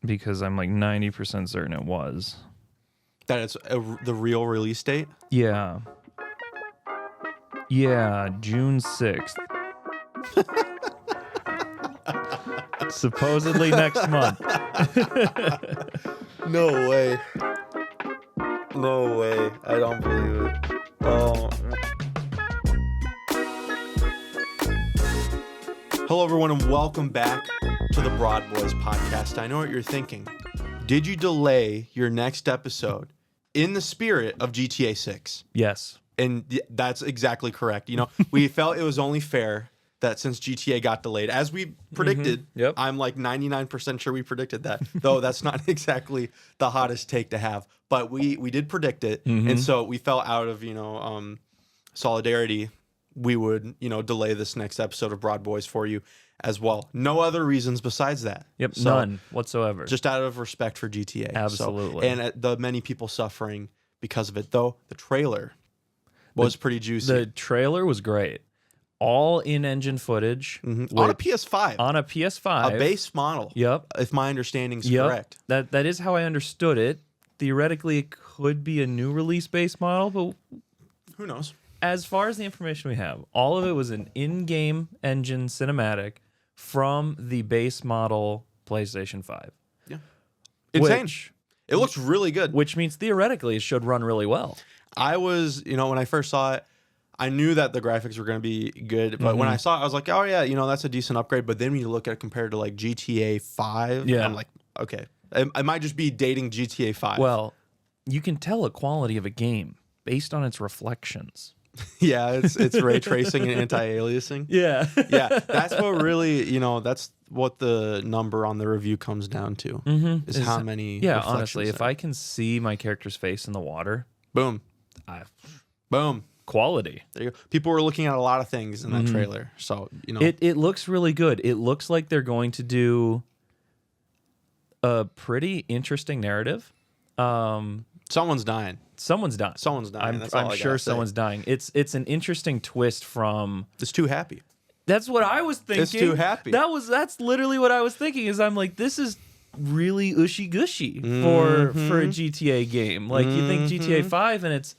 because I'm like 90% certain it was. That it's the real release date? Yeah. Yeah, June 6th. Supposedly next month. No way. No way. I don't believe it. Oh. Hello, everyone, and welcome back to the BroadBoys podcast. I know what you're thinking. Did you delay your next episode in the spirit of GTA 6? Yes. And that's exactly correct. You know, we felt it was only fair that since GTA got delayed, as we predicted, Yep. I'm like 99% sure we predicted that, though that's not exactly the hottest take to have. But we did predict it, and so we felt out of, solidarity, we would, delay this next episode of BroadBoys for you as well. No other reasons besides that. Yep, So, none whatsoever. just out of respect for GTA. Absolutely. And the many people suffering because of it, though the trailer was pretty juicy. The trailer was great. All in-engine footage. On a PS5. On a PS5. A base model. Yep. If my understanding's Yep. correct. That is how I understood it. Theoretically, it could be a new release base model, but Who knows? as far as the information we have, all of it was an in-game engine cinematic from the base model PlayStation 5. Yeah. Insane. Which, It looks really good. which means theoretically it should run really well. I was, when I first saw it, I knew that the graphics were going to be good. But when I saw it, I was like, oh, yeah, that's a decent upgrade. But then when you look at it compared to like GTA 5, Yeah. I'm like, okay. I might just be dating GTA 5. Well, you can tell a quality of a game based on its reflections. yeah, it's ray tracing and anti-aliasing. Yeah. Yeah, that's what really, that's what the number on the review comes down to, is how many Yeah, reflections honestly, if there. I can see my character's face in the water, Boom. Boom. quality. There you go. People were looking at a lot of things in that trailer. So, It looks really good. It looks like they're going to do a pretty interesting narrative. someone's dying. Someone's dying. Someone's dying. That's all I'm I sure gotta say. someone's dying. It's an interesting twist from. It's too happy. That's what I was thinking. It's too happy. That's literally what I was thinking. Is I'm like, this is really ushy gushy for a GTA game. Like you think GTA 5 and it's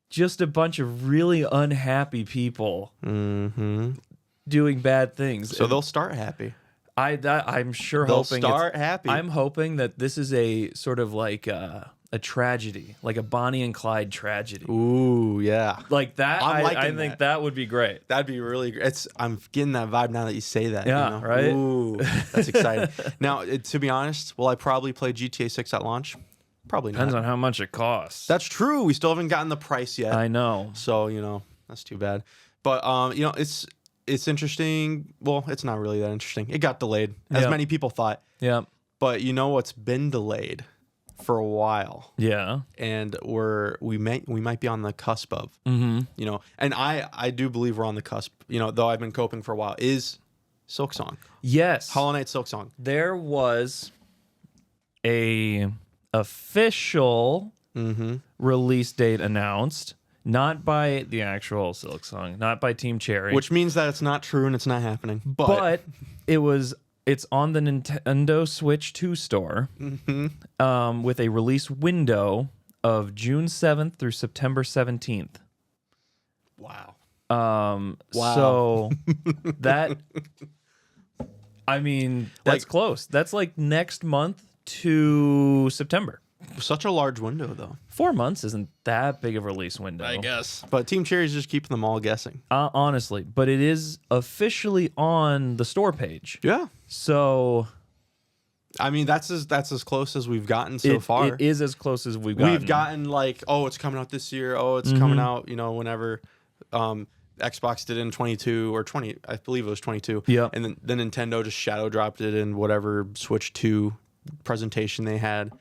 just a bunch of really unhappy people doing bad things. So they'll start happy. I'm sure They'll hoping start happy. I'm hoping that this is a sort of like a tragedy, like a Bonnie and Clyde tragedy. Ooh, yeah. Like that, I'm I liking think that. that would be great. That'd be really great. I'm getting that vibe now that you say that. Yeah, right? Ooh, that's exciting. Now, to be honest, will I probably play GTA 6 at launch? Probably not. Depends on how much it costs. That's true. We still haven't gotten the price yet. I know. So, that's too bad. But, it's interesting. Well, it's not really that interesting. It got delayed, as Yeah. many people thought. Yeah. But you know what's been delayed for a while, Yeah. and we might be on the cusp of, and I do believe we're on the cusp, though I've been coping for a while, is Silksong. Yes. Hollow Knight Silksong. There was a official release date announced, not by the actual Silksong, not by Team Cherry, Which means that it's not true and it's not happening. but it's on the Nintendo Switch 2 store with a release window of June 7th through September 17th. Wow. So that, I mean, that's close. That's like next month to September. Such a large window, though. 4 months isn't that big of a release window. guess. But Team Cherry's just keeping them all guessing. Honestly, but it is officially on the store page. Yeah. So I mean, that's as close as we've gotten so far. It is as close as we've gotten. We've gotten like, oh, it's coming out this year. Oh, it's coming out, whenever Xbox did it in 22 or 20. I believe it was 22. Yeah. And then Nintendo just shadow dropped it in whatever Switch 2 presentation they had.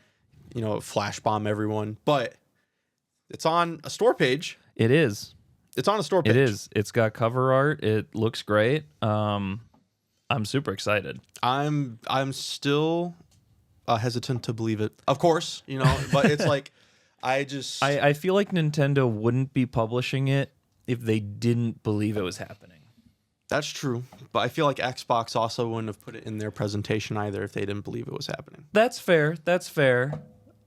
Flash bomb everyone. But it's on a store page. It is. It's on a store page. It is. It's got cover art. It looks great. I'm super excited. I'm still hesitant to believe it. Of course, but it's like I feel like Nintendo wouldn't be publishing it if they didn't believe it was happening. That's true, but I feel like Xbox also wouldn't have put it in their presentation either if they didn't believe it was happening. That's fair. That's fair.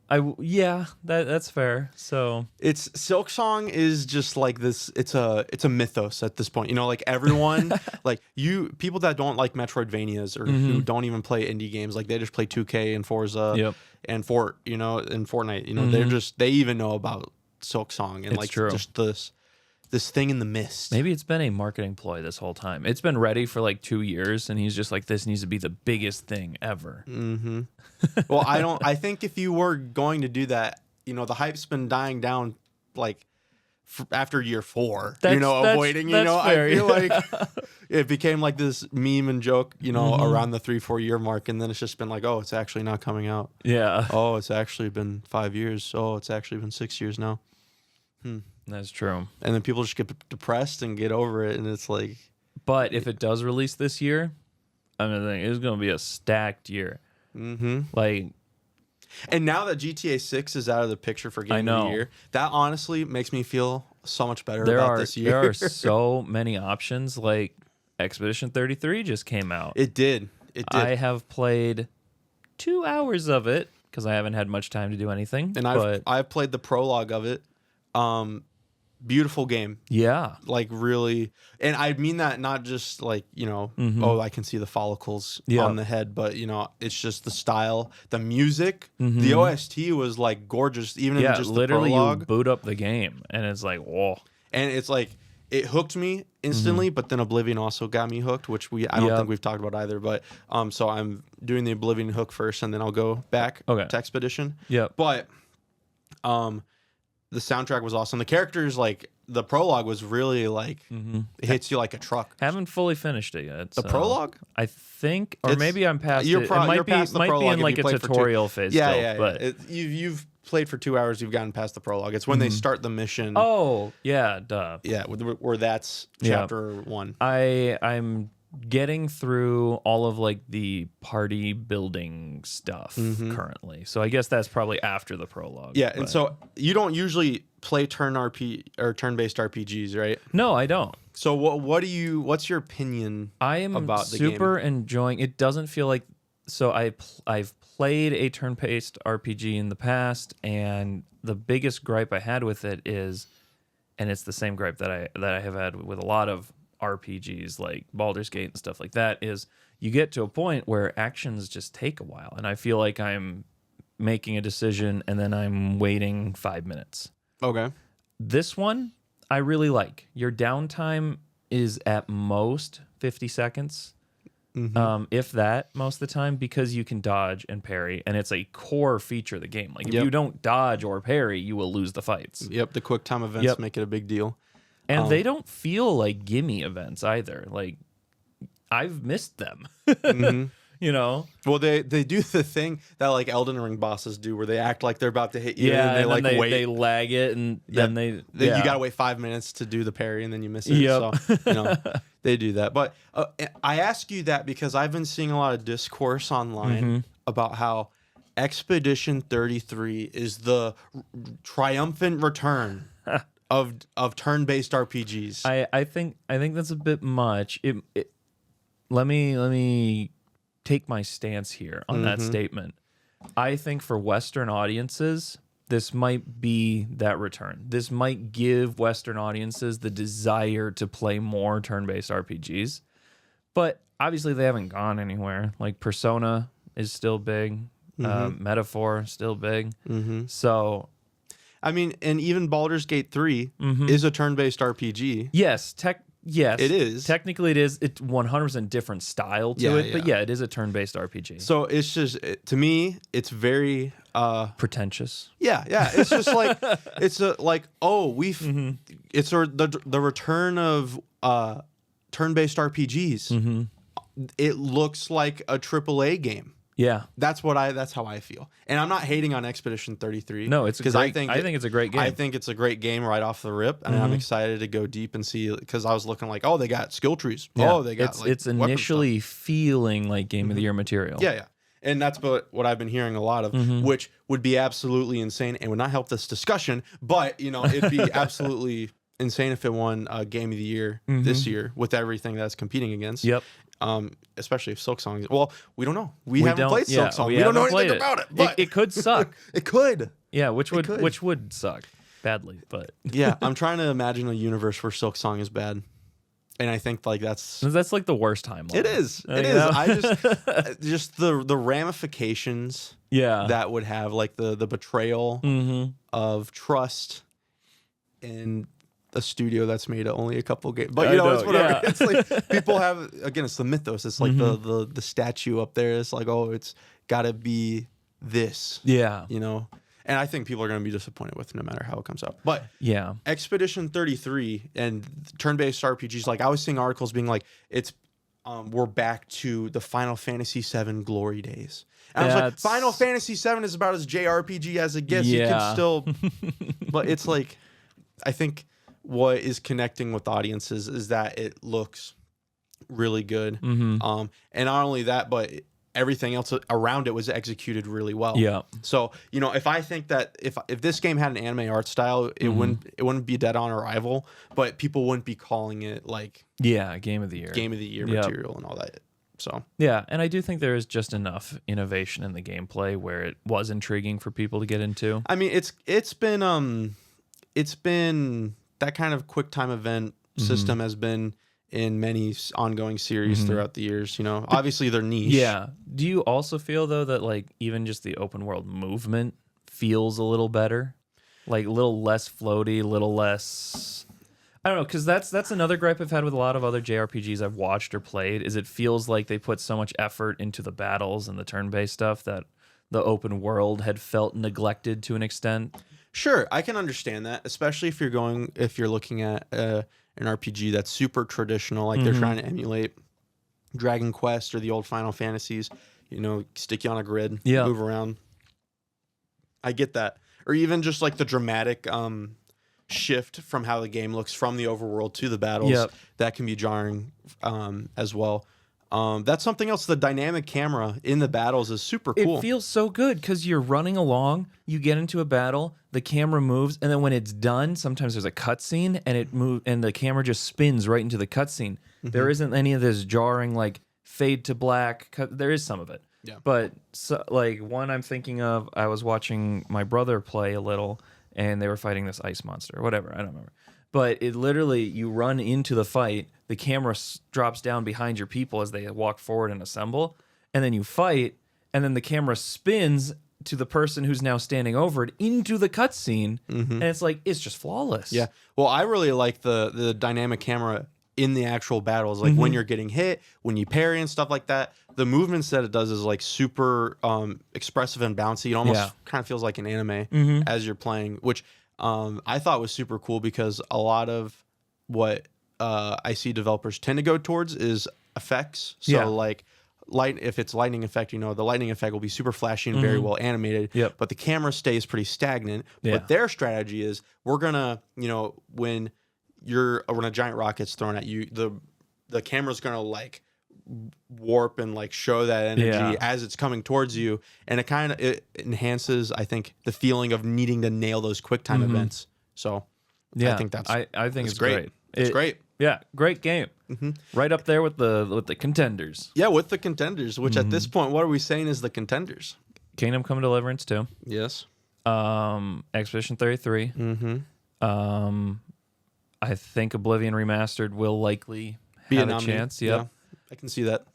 That's fair. So It's Silksong is just like this. It's a mythos at this point. You know, like everyone, like people that don't like Metroidvanias or who don't even play indie games, like they just play 2K and Forza and Fortnite. You know, they even know about Silksong and just this thing in the mist. Maybe it's been a marketing ploy this whole time. It's been ready for like 2 years, and he's just like, this needs to be the biggest thing ever. Mm-hmm. Well, I think if you were going to do that, you know, the hype's been dying down like after year 4. Avoiding. Fair, I feel like it became like this meme and joke, around the 3-4 year mark, and then it's just been like, oh, it's actually not coming out. Yeah. Oh, it's actually been 5 years. Oh, it's actually been 6 years now. That's true. And then people just get depressed and get over it, and it's like. But if it does release this year, I mean, it's going to be a stacked year. Mm-hmm. Like, and now that GTA 6 is out of the picture for Game of the Year, that honestly makes me feel so much better about this year. There are so many options. Like, Expedition 33 just came out. It did. I have played 2 hours of it because I haven't had much time to do anything. And I've played the prologue of it. Beautiful game. Yeah. Like really. And I mean that not just like, oh, I can see the follicles on the head, but it's just the style, the music, the OST was like gorgeous, even in just literally the prologue. You boot up the game and it's like, whoa. And it's like, it hooked me instantly, but then Oblivion also got me hooked, which I don't think we've talked about either. But so I'm doing the Oblivion hook first, and then I'll go back to Expedition. Yeah. But the soundtrack was awesome. The characters, like the prologue, was really like it hits you like a truck. Haven't fully finished it yet. The prologue, I think, or maybe I'm past it. It might be in like a tutorial phase. Yeah. But you've played for 2 hours. You've gotten past the prologue. It's when they start the mission. Oh yeah, duh. Yeah, where that's chapter 1. I'm getting through all of like the party building stuff currently, so I guess that's probably after the prologue. Yeah, and so you don't usually play turn-based RPGs, right? No, I don't. So what's your opinion? I am about the super game? Enjoying. It doesn't feel like so. I've played a turn-based RPG in the past, and the biggest gripe I had with it is, and it's the same gripe that I have had with a lot of RPGs like Baldur's Gate and stuff like that, is you get to a point where actions just take a while, and I feel like I'm making a decision and then I'm waiting 5 minutes. Okay. This one I really like. Your downtime is at most 50 seconds, if that, most of the time, because you can dodge and parry, and it's a core feature of the game. Like if you don't dodge or parry, you will lose the fights. Yep, the quick time events make it a big deal. And they don't feel like gimme events either. Like, I've missed them. Well, they do the thing that like Elden Ring bosses do, where they act like they're about to hit you, and they wait. They lag it, and then you gotta wait 5 minutes to do the parry, and then you miss it. So they do that. But I ask you that because I've been seeing a lot of discourse online about how Expedition 33 is the triumphant return of turn-based RPGs. I think that's a bit much. Let me take my stance here on that statement. I think for Western audiences, this might be that return. This might give Western audiences the desire to play more turn-based RPGs. But obviously they haven't gone anywhere. Like Persona is still big. Metaphor still big. So I mean, and even Baldur's Gate 3 is a turn-based RPG. Yes, yes, it is. Technically, it is. It's 100% different style to it, but it is a turn-based RPG. So it's just, to me, it's very pretentious. Yeah. It's just like it's it's the return of turn-based RPGs. It looks like a AAA game. Yeah, that's how I feel, and I'm not hating on Expedition 33. No, it's because I think it's a great game. I think it's a great game right off the rip, and I'm excited to go deep and see, because I was looking like, oh, they got skill trees. Yeah. Oh, they got it's initially feeling like Game of the Year material. Yeah, and that's what I've been hearing a lot of, which would be absolutely insane and would not help this discussion, but it'd be absolutely insane if it won Game of the Year this year with everything that's competing against. Yep. Especially if Silksong. Well, we don't know. We haven't played Silksong. We don't know anything about it. But it could suck. It could. Yeah, which would suck badly. But yeah, I'm trying to imagine a universe where Silksong is bad. And I think like that's like the worst timeline. It is. It is. I just the ramifications that would have, like the betrayal of trust in a studio that's made only a couple games. But you know, it's whatever. Yeah. It's like people have, again, it's the mythos. It's like the statue up there. It's like, oh, it's gotta be this. Yeah. You know? And I think people are going to be disappointed with no matter how it comes out. But yeah, Expedition 33 and turn-based RPGs, like I was seeing articles being like, it's we're back to the Final Fantasy VII glory days. And I was like, Final Fantasy VII is about as JRPG as it gets. Yeah. You can still, but it's like, I think what is connecting with audiences is that it looks really good. And not only that, but everything else around it was executed really well. Yeah. So, you know, if I think that if this game had an anime art style, it wouldn't be dead on arrival, but people wouldn't be calling it like game of the year material and all that. So yeah, and I do think there is just enough innovation in the gameplay where it was intriguing for people to get into. I mean, it's been that kind of quick time event system has been in many ongoing series throughout the years, you know. Obviously they're niche. Yeah. Do you also feel though that like even just the open world movement feels a little better? Like a little less floaty, a little less, I don't know, because that's another gripe I've had with a lot of other JRPGs I've watched or played, is it feels like they put so much effort into the battles and the turn-based stuff that the open world had felt neglected to an extent. Sure, I can understand that, especially if you're looking at an RPG that's super traditional, like they're trying to emulate Dragon Quest or the old Final Fantasies, you know, stick you on a grid, move around. I get that. Or even just like the dramatic shift from how the game looks from the overworld to the battles, that can be jarring as well. That's something else. The dynamic camera in the battles is super cool. It feels so good because you're running along, you get into a battle, the camera moves, and then when it's done, sometimes there's a cutscene and the camera just spins right into the cutscene. There isn't any of this jarring like fade to black. There is some of it, but like one I'm thinking of, I was watching my brother play a little, and they were fighting this ice monster or whatever. I don't remember. But it literally, you run into the fight, the camera drops down behind your people as they walk forward and assemble, and then you fight, and then the camera spins to the person who's now standing over it into the cutscene, and it's like, it's just flawless. Yeah. Well, I really like the dynamic camera in the actual battles, like when you're getting hit, when you parry and stuff like that. The movements that it does is like super expressive and bouncy. It almost kind of feels like an anime as you're playing, which I thought was super cool because a lot of what I see developers tend to go towards is effects. So like if it's lightning effect, you know, the lightning effect will be super flashy and very well animated, but the camera stays pretty stagnant. But their strategy is, we're gonna, you know, when a giant rocket's thrown at you, the camera's gonna like warp and like show that energy as it's coming towards you, and it enhances, I think, the feeling of needing to nail those quick time events. So I think I think it's great. It's great. Yeah, great game. Right up there with the contenders. Yeah, with the contenders, which at this point, what are we saying is the contenders? Kingdom Come Deliverance 2. Yes. Expedition 33. I think Oblivion Remastered will likely have a chance. Yep. Yeah, I can see that.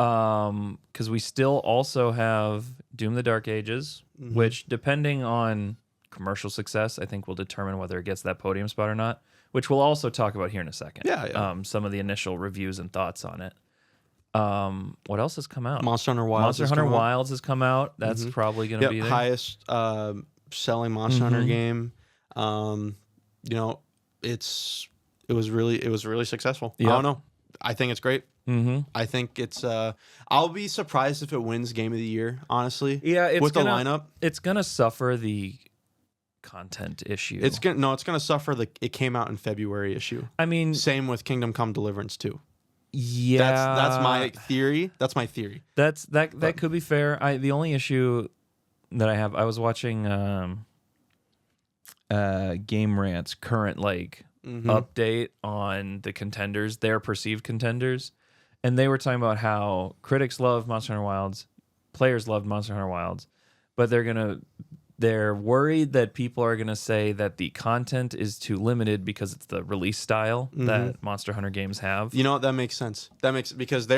Because we still also have Doom the Dark Ages, which, depending on commercial success, I think will determine whether it gets that podium spot or not, which we'll also talk about here in a second. Some of the initial reviews and thoughts on it. What else has come out? Monster Hunter Wilds. Monster Hunter Wilds has come out. That's probably going to be there. Highest selling Monster Hunter game. You know, it was really successful. I don't know. I think it's great. I think it's I'll be surprised if it wins Game of the Year, honestly. Yeah, with the lineup. It's gonna suffer the content issue. It's gonna suffer the it came out in February issue. I mean, same with Kingdom Come Deliverance 2. Yeah. That's my theory. That could be fair. The only issue that I was watching Game Rant's current like update on the contenders, their perceived contenders, and they were talking about how critics love Monster Hunter Wilds, players loved Monster Hunter Wilds, but they're worried that people are gonna say that the content is too limited because it's the release style that Monster Hunter games have. You know what? That makes sense. Because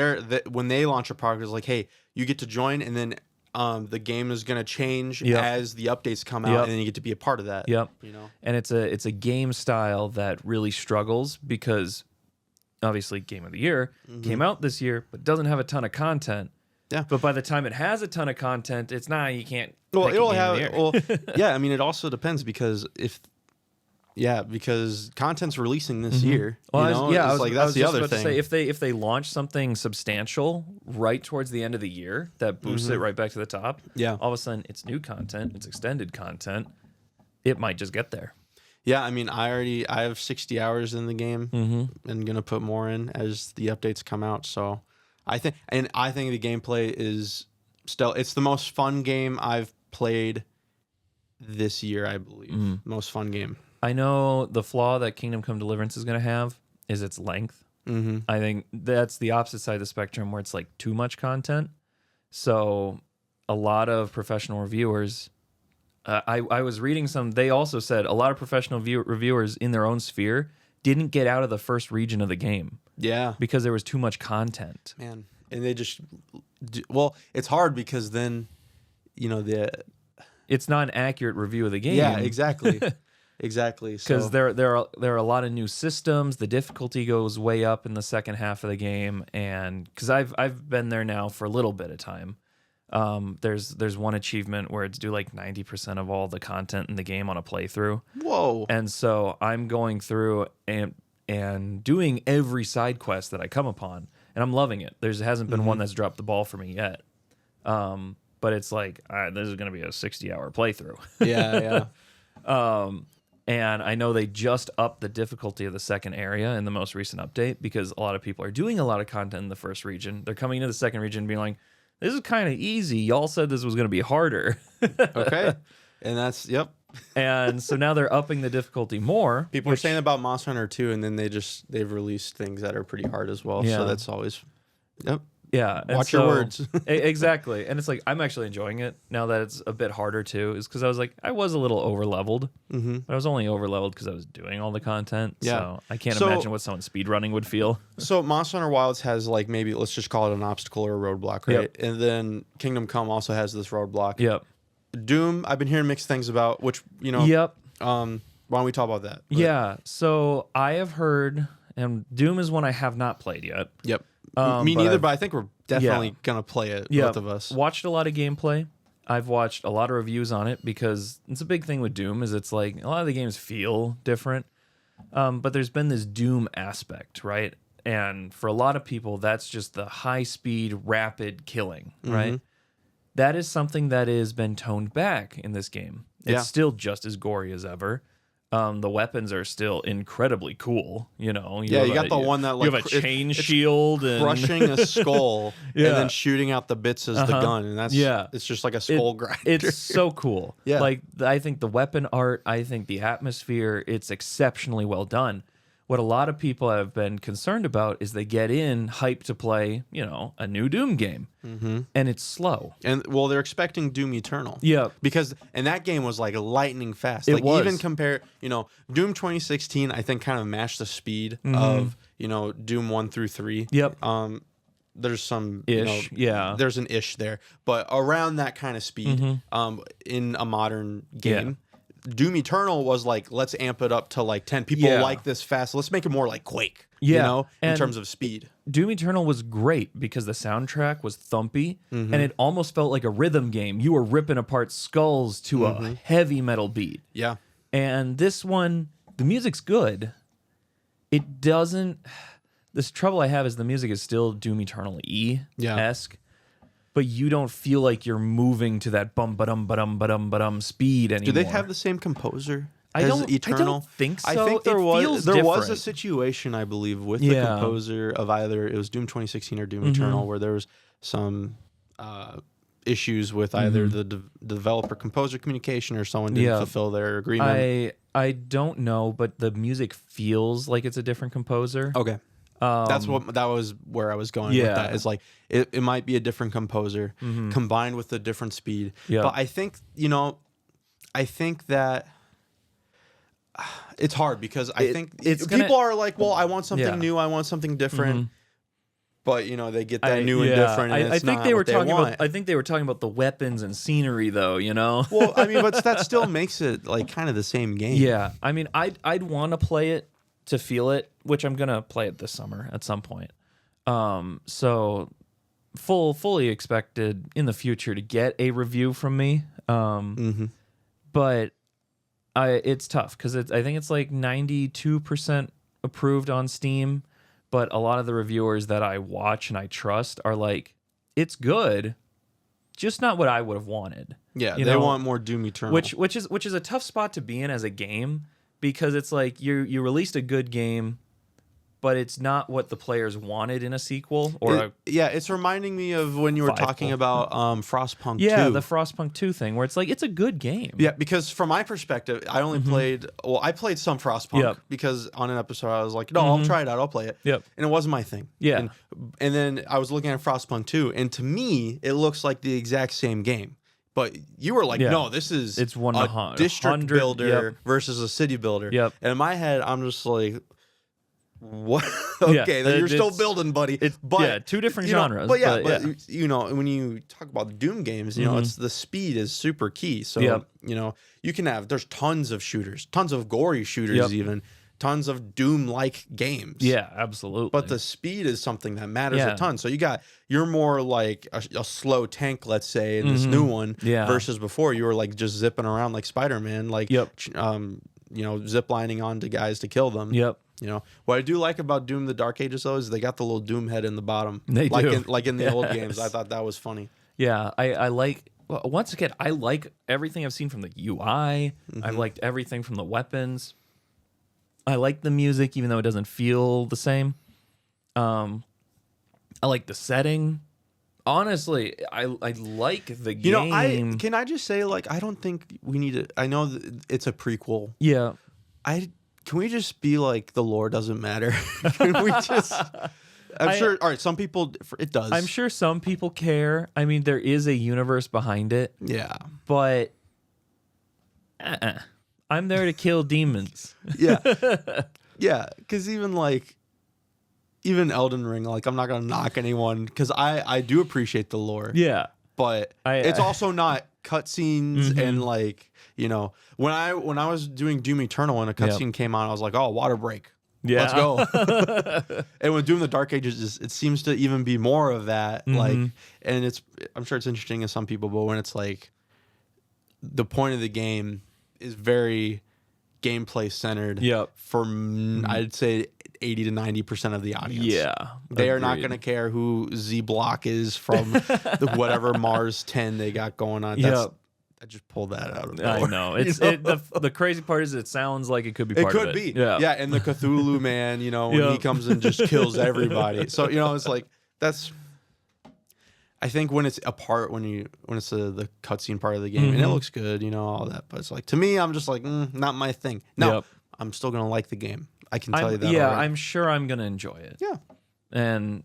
when they launch a product, it's like, hey, you get to join, and then the game is going to change as the updates come out, and then you get to be a part of that. Yep. You know, and it's a game style that really struggles because obviously Game of the Year came out this year, but doesn't have a ton of content. Yeah. But by the time it has a ton of content, it's not, you can't. Well, pick a it'll Game of the have. Year. Well, yeah. I mean, it also depends because because content's releasing this year. Well, you know? I was that's the just other about thing. to say, if they launch something substantial right towards the end of the year that boosts it right back to the top, all of a sudden it's new content, it's extended content, it might just get there. Yeah, I mean, I have 60 hours in the game, and gonna put more in as the updates come out. So I think the gameplay is still, it's the most fun game I've played this year, I believe. Most fun game. I know the flaw that Kingdom Come Deliverance is going to have is its length. I think that's the opposite side of the spectrum where it's like too much content. So a lot of professional reviewers, I was reading they also said a lot of professional reviewers in their own sphere didn't get out of the first region of the game. Yeah. Because there was too much content. Man. And they just, well, it's hard because then, you know, it's not an accurate review of the game. Yeah, exactly. Exactly. Because there are a lot of new systems. The difficulty goes way up in the second half of the game, and because I've been there now for a little bit of time. There's one achievement where it's do like 90% of all the content in the game on a playthrough. Whoa! And so I'm going through and doing every side quest that I come upon, and I'm loving it. There hasn't been one that's dropped the ball for me yet. But it's like this is going to be a 60-hour playthrough. Yeah. And I know they just upped the difficulty of the second area in the most recent update because a lot of people are doing a lot of content in the first region. They're coming into the second region being like, this is kind of easy. Y'all said this was going to be harder. Okay. And that's, And so now they're upping the difficulty more. People are saying about Monster Hunter 2, and then they've released things that are pretty hard as well. Yeah. So that's always, Yeah. Watch your words. Exactly. And it's like, I'm actually enjoying it now that it's a bit harder too, is because I was like, I was a little over leveled, but I was only over leveled because I was doing all the content. Yeah. So I can't imagine what someone speedrunning would feel. So Monster Hunter Wilds has like, maybe let's just call it an obstacle or a roadblock, right? Yep. And then Kingdom Come also has this roadblock. Yep. Doom, I've been hearing mixed things about, which, you know, Yep. why don't we talk about that? Yeah. So I have heard, and Doom is one I have not played yet. Yep. but Me neither, I've- but I think we're definitely going to play it, both of us. Watched a lot of gameplay. I've watched a lot of reviews on it because it's a big thing with Doom is it's like a lot of the games feel different. But there's been this Doom aspect, right? And for a lot of people, that's just the high-speed, rapid killing, right? That is something that has been toned back in this game. It's still just as gory as ever. The weapons are still incredibly cool. You know, you got the one that like you have a chain shield and crushing a skull and then shooting out the bits as the gun, and that's it's just like a skull grinder. It's so cool. Yeah, like I think the weapon art, I think the atmosphere, it's exceptionally well done. What a lot of people have been concerned about is they get in hyped to play, you know, a new Doom game, and it's slow. And well, they're expecting Doom Eternal. Yeah, and that game was like lightning fast. It like was. Even compare, you know, Doom 2016, I think kind of matched the speed of, you know, Doom 1 through 3. Yep. There's some ish, there's an ish there, but around that kind of speed, in a modern game. Yeah. Doom Eternal was like, let's amp it up to like 10. People like this fast. Let's make it more like Quake, you know, in terms of speed. Doom Eternal was great because the soundtrack was thumpy and it almost felt like a rhythm game. You were ripping apart skulls to a heavy metal beat. Yeah. And this one, the music's good. It doesn't... This trouble I have is the music is still Doom Eternal-esque. But you don't feel like you're moving to that bum-ba-dum-ba-dum-ba-dum-ba-dum speed anymore. Do they have the same composer I as don't Eternal? think so. I think there was different. a situation, I believe, with the composer of either it was Doom 2016 or Doom Eternal, where there was some issues with either the developer-composer communication or someone didn't fulfill their agreement. I don't know, but the music feels like it's a different composer. Okay. That was where I was going with that. It's like it might be a different composer combined with a different speed. Yeah. But I think, that it's hard because I think people are like, well, I want something new, I want something different. But they get that new and different. And I think they were talking about. I think they were talking about the weapons and scenery, though. Well, I mean, but that still makes it like kind of the same game. Yeah, I mean, I'd want to play it to feel it, which I'm gonna play it this summer at some point. So fully expected in the future to get a review from me. But it's tough because I think it's like 92% approved on Steam. But a lot of the reviewers that I watch and I trust are like, it's good, just not what I would have wanted. Yeah, they want more Doom Eternal, which is a tough spot to be in as a game, because it's like you released a good game, but it's not what the players wanted in a sequel. It's reminding me of when you were talking about Frostpunk 2. Yeah, the Frostpunk 2 thing, where it's like, it's a good game. Yeah, because from my perspective, I only played some Frostpunk because on an episode I was like, no, I'll try it out, I'll play it. Yep. And it wasn't my thing. Yeah. And then I was looking at Frostpunk 2, and to me, it looks like the exact same game. But you were like, no, it's a district builder versus a city builder. Yep. And in my head, I'm just like, what? Okay, then you're still building, buddy. Two different genres. But when you talk about the Doom games, it's the speed is super key. So you can have, there's tons of shooters, tons of gory shooters, even tons of Doom-like games. Yeah, absolutely. But the speed is something that matters a ton. So you're more like a slow tank, let's say, in this new one, versus before you were like just zipping around like Spider-Man, like zip lining onto guys to kill them. Yep. What I do like about Doom the Dark Ages, though, is they got the little Doom head in the bottom. They do. Like in the old games. I thought that was funny. Yeah, I like, once again, I like everything I've seen from the UI. I've liked everything from the weapons. I like the music, even though it doesn't feel the same. I like the setting. Honestly, I like the game. Can I just say, like, I don't think we need to... I know it's a prequel. Yeah. Can we just be like, the lore doesn't matter? Can we just... I'm sure... All right, some people... It does. I'm sure some people care. I mean, there is a universe behind it. Yeah. But... I'm there to kill demons. Yeah. Yeah, because even Elden Ring, like, I'm not going to knock anyone, because I do appreciate the lore. Yeah. But it's also not cutscenes and, like... when I was doing Doom Eternal and a cutscene came on, I was like, oh, water break. Yeah. Let's go. And with Doom the Dark Ages, it seems to even be more of that. Like, and I'm sure it's interesting to some people, but when it's like the point of the game is very gameplay centered. Yep. For I'd say 80 to 90% of the audience. Yeah. They are not going to care who Z Block is from whatever Mars 10 they got going on. I just pulled that out of nowhere. I know. The crazy part is it sounds like it could be part of it. It could be. Yeah. And the Cthulhu man, when he comes and just kills everybody. So, it's like, that's... I think when it's a part, when it's the cutscene part of the game, and it looks good, all that. But it's like, to me, I'm just like, not my thing. No, I'm still going to like the game. I can tell you that. Yeah, already. I'm sure I'm going to enjoy it. Yeah. And,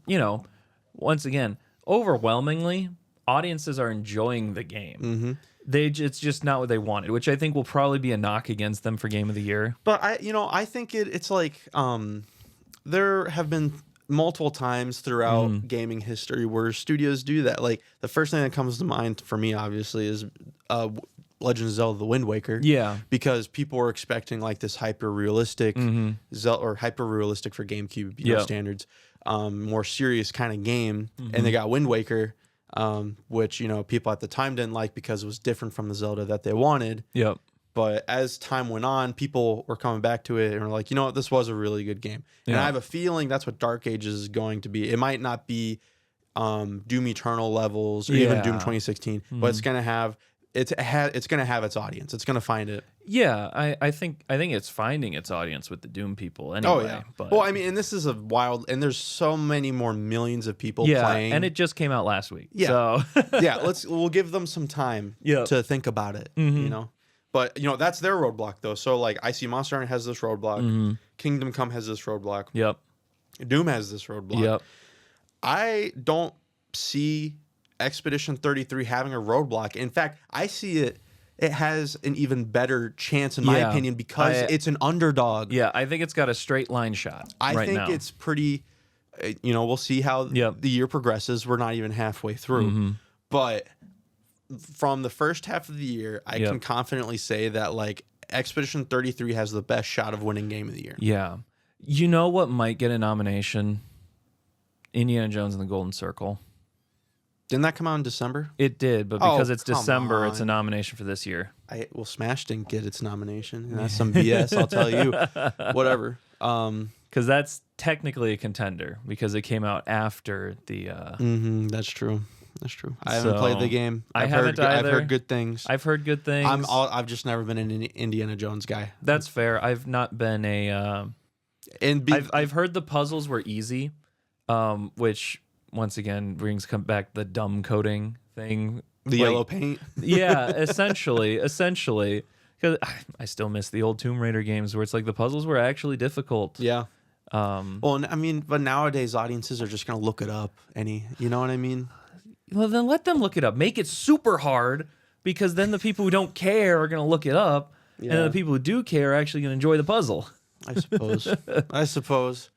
once again, overwhelmingly, audiences are enjoying the game. It's just not what they wanted, which I think will probably be a knock against them for Game of the Year. But I think it's like there have been multiple times throughout gaming history where studios do that. Like, the first thing that comes to mind for me, obviously, is Legend of Zelda: The Wind Waker. Yeah, because people were expecting like this hyper realistic Zelda, or hyper realistic for GameCube standards, more serious kind of game, and they got Wind Waker. Which people at the time didn't like because it was different from the Zelda that they wanted. Yep. But as time went on, people were coming back to it and were like, what, this was a really good game. And I have a feeling that's what Dark Ages is going to be. It might not be Doom Eternal levels or even Doom 2016, but it's gonna have it's gonna have its audience. It's gonna find it. Yeah, I think it's finding its audience with the Doom people anyway. Oh yeah. But... Well, I mean, and this is a wild, and there's so many more millions of people playing. And it just came out last week. Yeah. So we'll give them some time to think about it. But that's their roadblock though. So like I see Monster Hunter has this roadblock, Kingdom Come has this roadblock, Yep. Doom has this roadblock. Yep. I don't see Expedition 33 having a roadblock. In fact, I see it has an even better chance in my opinion because it's an underdog. Yeah, I think it's got a straight line shot. I right think now. it's pretty. We'll see how the year progresses. We're not even halfway through, but from the first half of the year, I can confidently say that like Expedition 33 has the best shot of winning Game of the Year. Yeah. You know what might get a nomination? Indiana Jones and the Golden Circle. Didn't that come out in December? It did, but because it's December, on. it's a nomination for this year. Smash didn't get its nomination. That's some BS, I'll tell you. Whatever. Because that's technically a contender because it came out after the. That's true. That's true. I haven't played the game. I've heard good things. I've heard good things. I've just never been an Indiana Jones guy. That's fair. I've not been a. I've heard the puzzles were easy, which once again come back the dumb coding thing. The yellow paint. Yeah, essentially. Because I still miss the old Tomb Raider games where it's like the puzzles were actually difficult. Yeah. Well, I mean, but nowadays audiences are just gonna look it up. You know what I mean? Well, then let them look it up. Make it super hard because then the people who don't care are going to look it up. Yeah. And then the people who do care are actually going to enjoy the puzzle. I suppose.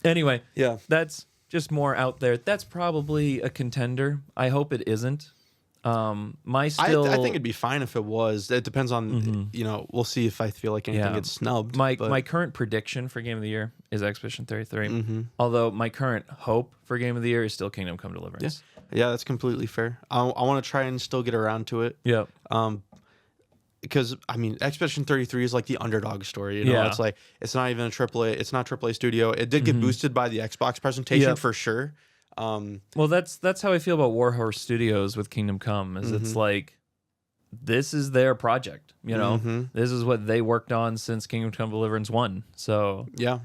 Anyway, yeah, that's just more out there. That's probably a contender. I hope it isn't. I think it'd be fine if it was. It depends on, we'll see if I feel like anything gets snubbed. My current prediction for Game of the Year is Expedition 33. Although my current hope for Game of the Year is still Kingdom Come Deliverance. Yeah, that's completely fair. I want to try and still get around to it. Yeah. Because I mean, Expedition 33 is like the underdog story. It's like it's not even a AAA. It's not AAA studio. It did get boosted by the Xbox presentation for sure. Well, that's how I feel about Warhorse Studios with Kingdom Come. Is it's like this is their project. This is what they worked on since Kingdom Come Deliverance 1. So yeah.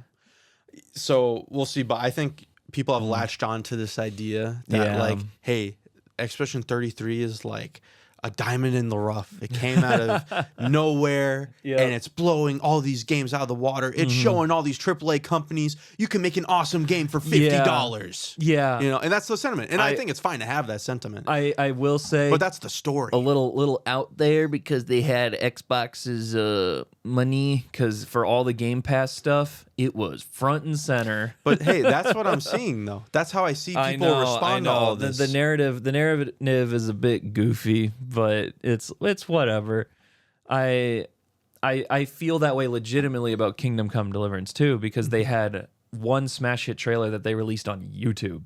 So we'll see, but I think people have latched on to this idea that like, hey, Expedition 33 is like a diamond in the rough. It came out of nowhere, and it's blowing all these games out of the water. It's showing all these AAA companies you can make an awesome game for $50. Yeah, and that's the sentiment. And I think it's fine to have that sentiment. I will say, but that's the story. A little out there because they had Xbox's money because for all the Game Pass stuff, it was front and center. But hey, that's what I'm seeing though. That's how I see people respond to all this. The narrative is a bit goofy, but it's whatever. I feel that way legitimately about Kingdom Come Deliverance too, because they had one smash hit trailer that they released on YouTube,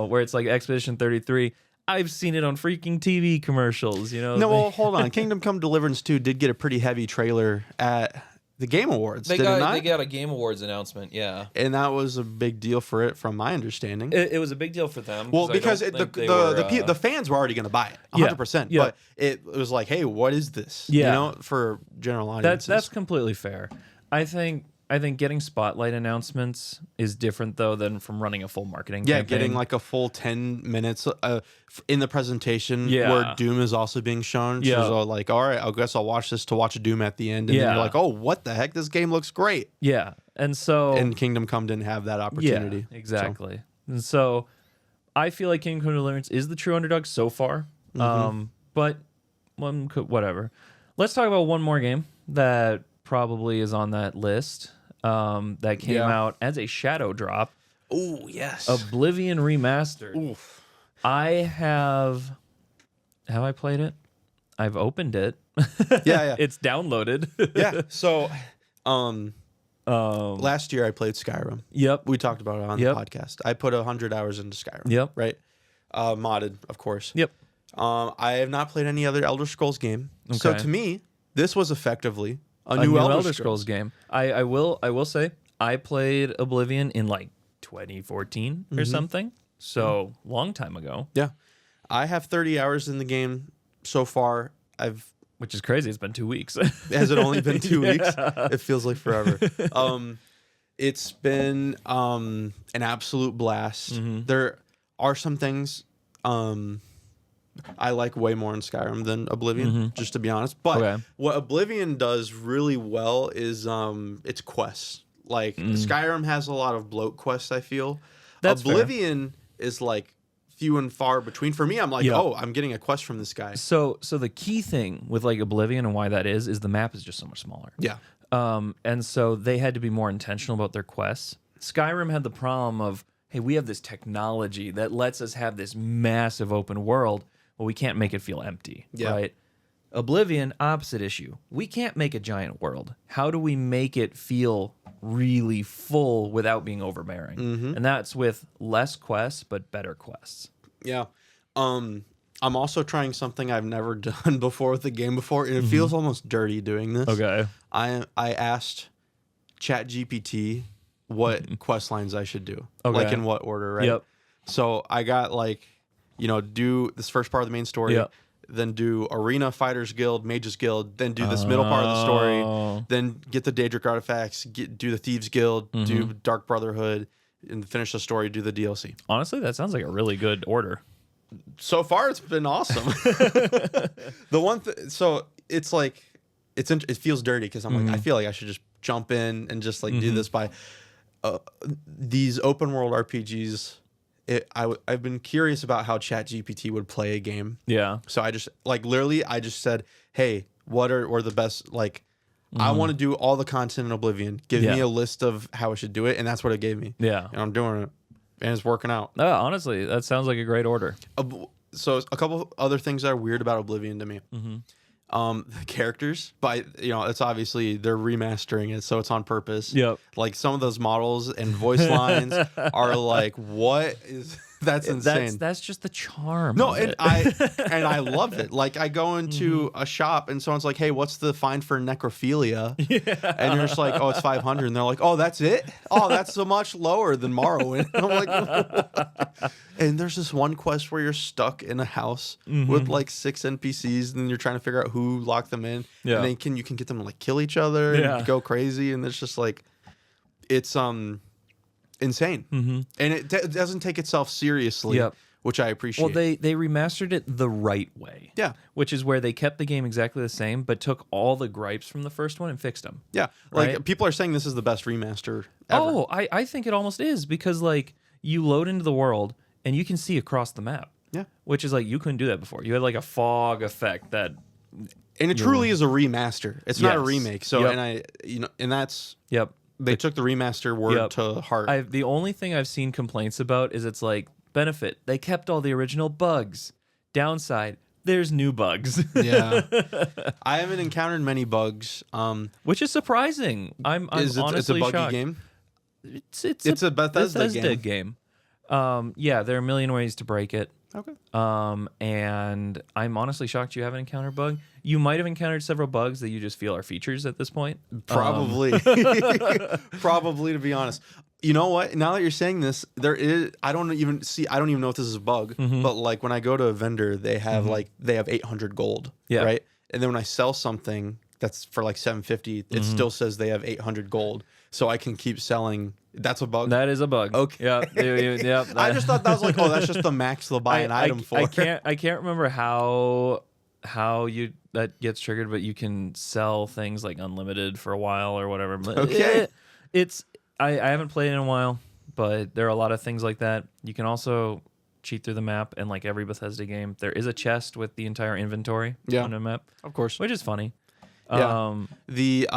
where it's like Expedition 33. I've seen it on freaking TV commercials, No, well, hold on. Kingdom Come Deliverance 2 did get a pretty heavy trailer at the Game Awards. They got a Game Awards announcement, yeah. And that was a big deal for it, from my understanding. It was a big deal for them. Well, because the fans were already going to buy it, 100%. Yeah. But it was like, hey, what is this? For general audiences. That's completely fair. I think getting spotlight announcements is different though than from running a full marketing campaign. Getting like a full 10 minutes in the presentation where Doom is also being shown. Yeah. So like, all right, I guess I'll watch this to watch Doom at the end. And then you're like, oh, what the heck? This game looks great. Yeah. And Kingdom Come didn't have that opportunity. Yeah, exactly. So. And so I feel like Kingdom Come Deliverance is the true underdog so far. But whatever. Let's talk about one more game that probably is on that list. That came out as a shadow drop. Oh, yes. Oblivion Remastered. Oof. Have I played it? I've opened it. Yeah. It's downloaded. Yeah. So, last year I played Skyrim. Yep. We talked about it on the podcast. I put 100 hours into Skyrim. Yep. Right? Modded, of course. Yep. I have not played any other Elder Scrolls game. Okay. So to me, this was effectively a new Elder Scrolls game. I will say I played Oblivion in like 2014 or something. So long time ago. Yeah. I have 30 hours in the game so far. Which is crazy. It's been 2 weeks. Has it only been 2 weeks? It feels like forever. It's been an absolute blast. There are some things I like way more in Skyrim than Oblivion, just to be honest. But what Oblivion does really well is its quests. Like Skyrim has a lot of bloat quests, I feel. That's Oblivion is like few and far between. For me, I'm like, oh, I'm getting a quest from this guy. So the key thing with like Oblivion and why that is the map is just so much smaller. Yeah. And so they had to be more intentional about their quests. Skyrim had the problem of, hey, we have this technology that lets us have this massive open world, but we can't make it feel empty, right? Oblivion, opposite issue. We can't make a giant world. How do we make it feel really full without being overbearing? And that's with less quests, but better quests. Yeah. I'm also trying something I've never done before with the game before, and it feels almost dirty doing this. Okay. I asked ChatGPT what quest lines I should do, like in what order, right? Yep. So I got like, do this first part of the main story, then do Arena Fighters Guild, Mages Guild, then do this middle part of the story, then get the Daedric artifacts, do the Thieves Guild, do Dark Brotherhood, and finish the story, do the DLC. Honestly, that sounds like a really good order. So far, it's been awesome. So it's like, it feels dirty because I'm like, I feel like I should just jump in and just like do this by these open world RPGs. I've been curious about how ChatGPT would play a game. Yeah. So I just literally said, hey, what are the best, like, I want to do all the content in Oblivion. Give me a list of how I should do it. And that's what it gave me. Yeah. And I'm doing it. And it's working out. Honestly, that sounds like a great order. So a couple other things that are weird about Oblivion to me. The characters, but it's obviously they're remastering it, so it's on purpose. Yep. Like some of those models and voice lines are like, what is that's insane. That's just the charm. No, and I love it. Like I go into a shop and someone's like, hey, what's the fine for necrophilia? Yeah. And you're just like, oh, it's 500. And they're like, oh, that's it? Oh, that's so much lower than Morrowind. And I'm like, what? And there's this one quest where you're stuck in a house with like 6 NPCs, and then you're trying to figure out who locked them in. Yeah. And then you can get them to like kill each other and go crazy. And it's just like, it's insane. And it doesn't take itself seriously, which I appreciate. Well, they remastered it the right way. Yeah. Which is where they kept the game exactly the same, but took all the gripes from the first one and fixed them. Yeah. Right? Like people are saying this is the best remaster ever. Oh, I think it almost is, because like you load into the world and you can see across the map. Yeah. Which is like, you couldn't do that before. You had like a fog effect that... And it truly is a remaster. It's not a remake. So, and that's... Yep. They took the remaster word to heart. The only thing I've seen complaints about is it's like, benefit, they kept all the original bugs. Downside, there's new bugs. Yeah. I haven't encountered many bugs. Which is surprising. I'm honestly it's a buggy shocked. Game? It's a Bethesda game. Yeah, there are a million ways to break it. Okay. And I'm honestly shocked you haven't encountered bug. You might have encountered several bugs that you just feel are features at this point. Probably. Probably, to be honest. You know what? Now that you're saying this, there is. I don't even know if this is a bug. But like when I go to a vendor, they have they have 800 gold. Yeah. Right. And then when I sell something that's for like 750, it still says they have 800 gold. So I can keep selling. That's a bug? That is a bug. Okay. Yeah. I just thought that was like, oh, that's just the max they'll buy an item for. I can't remember how that gets triggered, but you can sell things like unlimited for a while or whatever. Okay. I haven't played in a while, but there are a lot of things like that. You can also cheat through the map, and like every Bethesda game, there is a chest with the entire inventory on a map. Of course. Which is funny. Yeah. The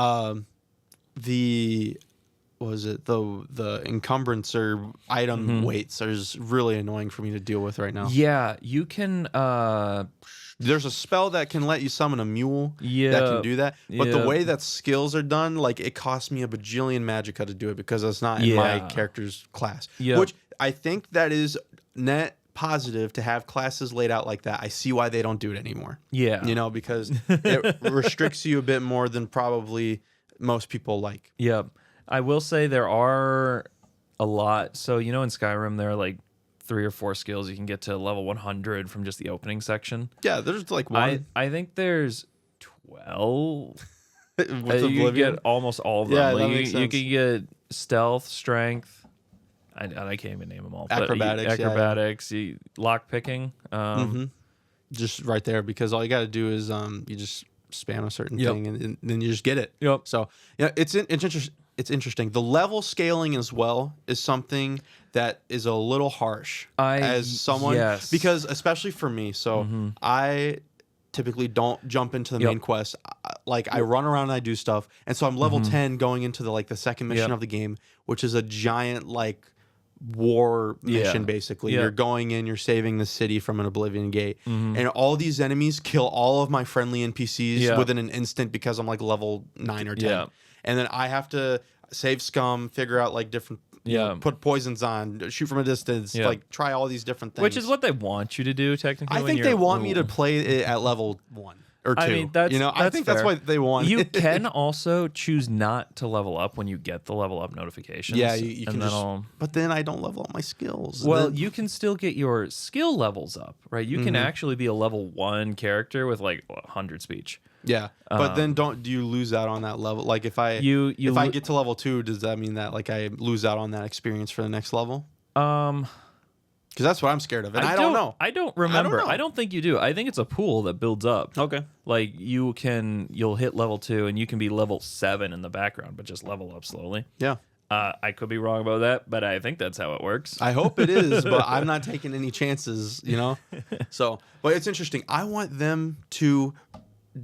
what was it? The encumbrance or item weights are just really annoying for me to deal with right now. Yeah, you can there's a spell that can let you summon a mule that can do that. But the way that skills are done, like it costs me a bajillion magicka to do it because it's not in my character's class. Yep. Which I think that is net positive to have classes laid out like that. I see why they don't do it anymore. Yeah. Because it restricts you a bit more than probably most people like. Yep. I will say there are a lot. So, in Skyrim, there are like 3 or 4 skills you can get to level 100 from just the opening section. Yeah, there's like one. I think there's 12. You can get almost all of them. Yeah, that makes sense. You can get stealth, strength. I can't even name them all. Acrobatics. Acrobatics. Lock picking. just right there, because all you got to do is you just spam a certain thing and then you just get it. Yep. So yeah, it's interesting. The level scaling as well is something that is a little harsh as someone, because especially for me. So I typically don't jump into the main quest. Like I run around and I do stuff, and so I'm level 10 going into the second mission of the game, which is a giant war mission. Basically, you're going in, you're saving the city from an Oblivion gate, and all these enemies kill all of my friendly NPCs within an instant because I'm level 9 or 10, and then I have to save scum, figure out different put poisons on, shoot from a distance, try all these different things, which is what they want you to do technically. I think they want me to play it at level 1 or 2. I mean, I think that's what they want. You can also choose not to level up when you get the level up notifications. Yeah, you can but then I don't level up my skills. Well, you can still get your skill levels up, right? You can actually be a level 1 character with 100 speech. Yeah, but then do you lose out on that level? If I get to level 2, does that mean that I lose out on that experience for the next level? Because that's what I'm scared of, and I don't know. I don't remember. I don't think you do. I think it's a pool that builds up. Okay. You'll hit level 2, and you can be level 7 in the background, but just level up slowly. Yeah. I could be wrong about that, but I think that's how it works. I hope it is, but I'm not taking any chances, So, but it's interesting. I want them to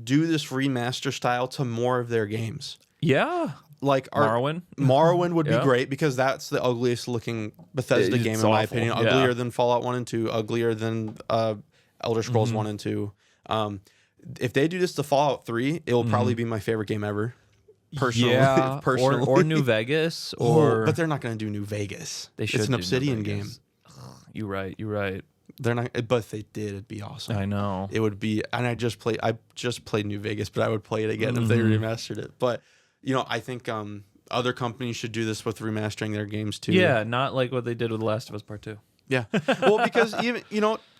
do this remaster style to more of their games. Yeah. Morrowind would be great, because that's the ugliest looking Bethesda game in my opinion. Uglier than Fallout 1 and 2, uglier than Elder Scrolls 1 and 2. If they do this to Fallout 3, it will probably be my favorite game ever. Personally. Or New Vegas, but they're not going to do New Vegas. They should. It's an Obsidian game. You're right. They're not, but if they did, it'd be awesome. I know. It would be, and I just played New Vegas, but I would play it again if they remastered it. But I think other companies should do this with remastering their games too. Yeah, not like what they did with The Last of Us Part 2. Yeah. Well, because even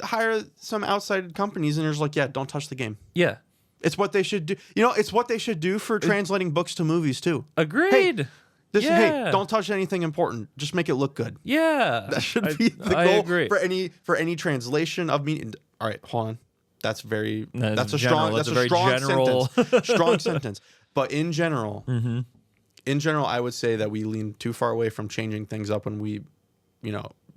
hire some outside companies and there's don't touch the game. Yeah. It's what they should do. It's what they should do for translating books to movies too. Agreed. Hey, don't touch anything important. Just make it look good. Yeah. That should be the goal for any translation of meaning. All right, hold on. That's a strong sentence. Strong sentence. But in general, I would say that we lean too far away from changing things up when we,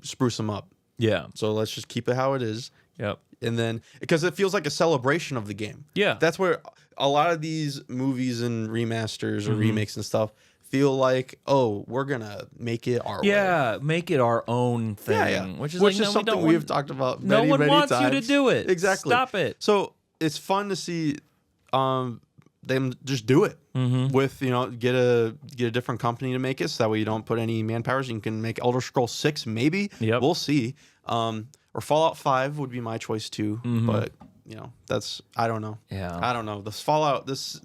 spruce them up. Yeah. So let's just keep it how it is. Yep. And then, because it feels like a celebration of the game. Yeah. That's where a lot of these movies and remasters or remakes and stuff feel like, oh, we're going to make it our way. Yeah, make it our own thing. Yeah. Which is something we've talked about many, no one many wants times. you to do it. Exactly. Stop it. So it's fun to see them just do it with, get a different company to make it, so that way you don't put any manpowers. You can make Elder Scrolls 6 maybe. Yep. We'll see. Or Fallout 5 would be my choice too, but that's, I don't know. Yeah. I don't know. The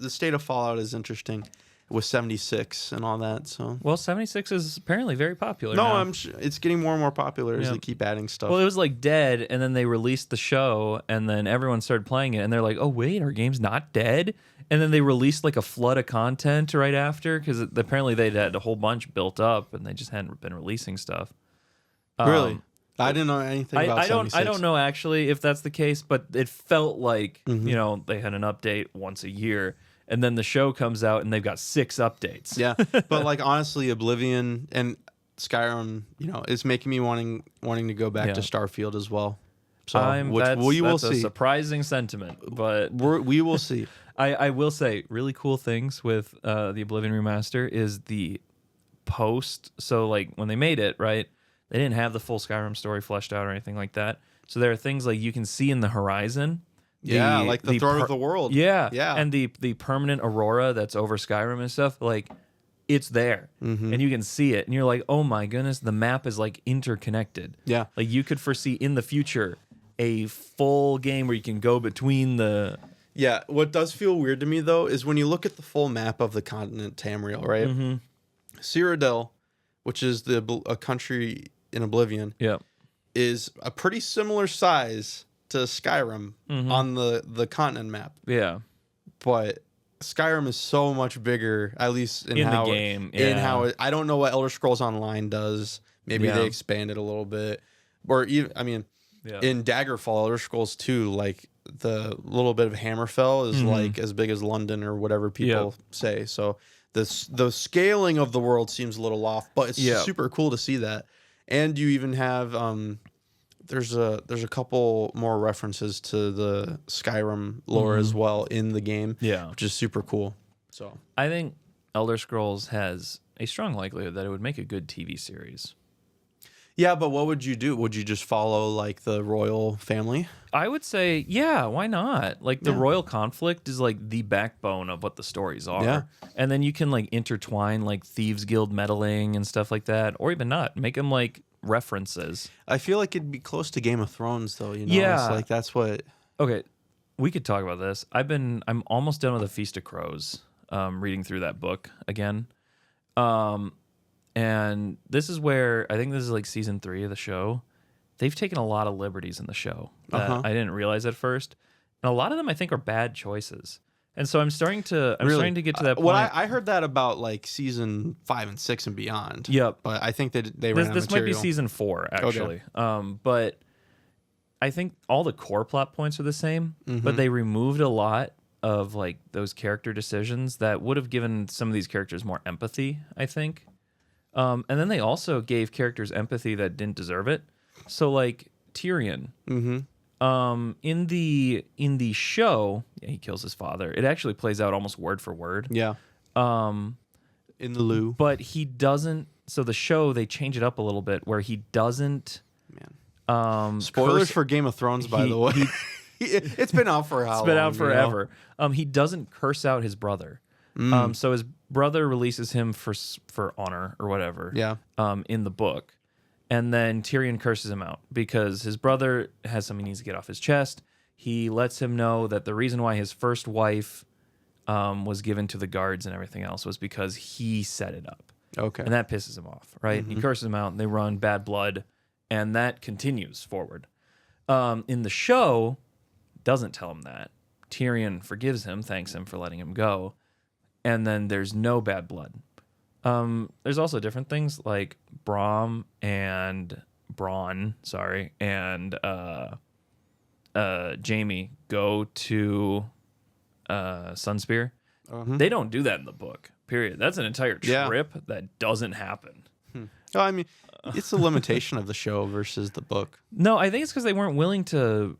state of Fallout is interesting with 76 and all that. So 76 is apparently very popular. No, it's getting more and more popular as they keep adding stuff. Well, it was dead, and then they released the show, and then everyone started playing it, and they're like, "Oh wait, our game's not dead." And then they released a flood of content right after, because apparently they'd had a whole bunch built up, and they just hadn't been releasing stuff. Really. I didn't know anything about 76. I don't know actually if that's the case, but it felt like they had an update once a year, and then the show comes out and they've got 6 updates. Yeah, but honestly, Oblivion and Skyrim, is making me wanting to go back to Starfield as well. So we will see. A surprising sentiment, but we will see. I will say really cool things with the Oblivion remaster is the post. So when they made it, right? They didn't have the full Skyrim story fleshed out or anything like that. So there are things you can see in the horizon. Yeah, the throat of the world. Yeah. Yeah. And the permanent aurora that's over Skyrim and stuff, it's there. And you can see it. And you're like, oh my goodness, the map is interconnected. Yeah. You could foresee in the future a full game where you can go between the... Yeah, what does feel weird to me, though, is when you look at the full map of the continent Tamriel, right? Cyrodiil, which is a country in Oblivion, is a pretty similar size to Skyrim on the continent map. Yeah. But Skyrim is so much bigger, at least in how the game. I don't know what Elder Scrolls Online does. Maybe they expand it a little bit. Or even, in Daggerfall, Elder Scrolls 2, the little bit of Hammerfell is like as big as London or whatever people say. So the scaling of the world seems a little off, but it's super cool to see that. And you even have there's a couple more references to the Skyrim lore as well in the game, which is super cool. So I think Elder Scrolls has a strong likelihood that it would make a good TV series. Yeah, but what would you do? Would you just follow like the royal family? I would say, yeah, why not? Like the royal conflict is like the backbone of what the stories are. Yeah. And then you can like intertwine like Thieves Guild meddling and stuff like that, or even not. Make them like references. I feel like it'd be close to Game of Thrones though, you know? Yeah. It's like that's what... Okay, we could talk about this. I'm almost done with The Feast of Crows, reading through that book again. And this is where I think this is like season 3 of the show. They've taken a lot of liberties in the show that I didn't realize at first, and a lot of them I think are bad choices. And so I'm starting to get to that point. Well, I heard that about like season 5 and 6 and beyond. Yep. But I think that they ran out of this might be material. season 4 actually. Okay. But I think all the core plot points are the same, but they removed a lot of like those character decisions that would have given some of these characters more empathy, I think. And then they also gave characters empathy that didn't deserve it. So like Tyrion, in the show, he kills his father. It actually plays out almost word for word. Yeah. In the loo. But he doesn't. So the show, they change it up a little bit where he doesn't. Man. Spoilers for Game of Thrones, by the way. It's been out for how long? It's been out forever. You know? He doesn't curse out his brother. So his brother releases him for honor or whatever. Yeah. In the book, and then Tyrion curses him out because his brother has something he needs to get off his chest. He lets him know that the reason why his first wife was given to the guards and everything else was because he set it up. Okay. And that pisses him off, right? He curses him out, and they run bad blood, and that continues forward. In the show, doesn't tell him that. Tyrion forgives him, thanks him for letting him go. And then there's no bad blood. There's also different things like Braun and Jaime go to Sunspear. They don't do that in the book, period. That's an entire trip that doesn't happen. Oh, I mean, it's a limitation of the show versus the book. No, I think it's because they weren't willing to...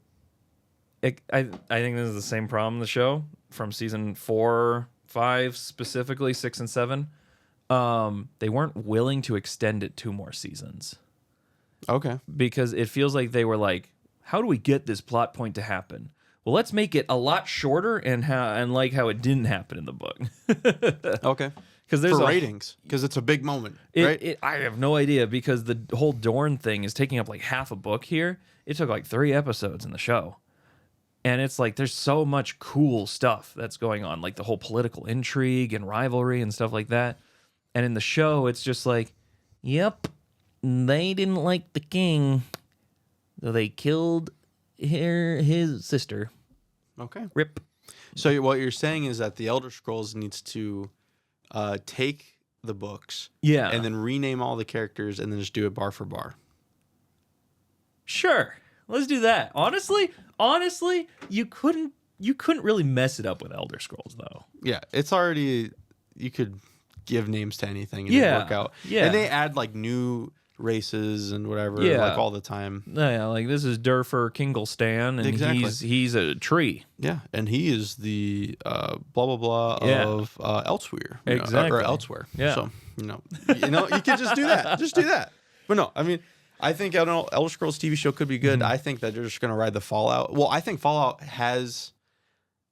I think this is the same problem in the show from season 4... 5 specifically, 6 and 7, they weren't willing to extend it 2 more seasons. Okay. Because it feels like they were like, how do we get this plot point to happen? Well, let's make it a lot shorter and like how it didn't happen in the book. Okay. Because there's ratings, because it's a big moment, right? I have no idea, because the whole Dorne thing is taking up like half a book here. It took like 3 episodes in the show. And it's like there's so much cool stuff that's going on, like the whole political intrigue and rivalry and stuff like that. And in the show, it's just like, yep, they didn't like the king, so they killed his sister. Okay. Rip. So what you're saying is that the Elder Scrolls needs to take the books, and then rename all the characters, and then just do it bar for bar. Sure. Let's do that. Honestly, you couldn't really mess it up with Elder Scrolls though. Yeah, it's already, you could give names to anything and it'd work out. Yeah. And they add like new races and whatever like all the time. Yeah, like this is Durfer Kinglestan, and he's a tree. Yeah, and he is the blah blah blah of Elsewhere. Or Elsewhere. Yeah. So, you could just do that. Just do that. But no, I mean, I think Elder Scrolls TV show could be good. I think that they're just going to ride the Fallout. Well, I think Fallout as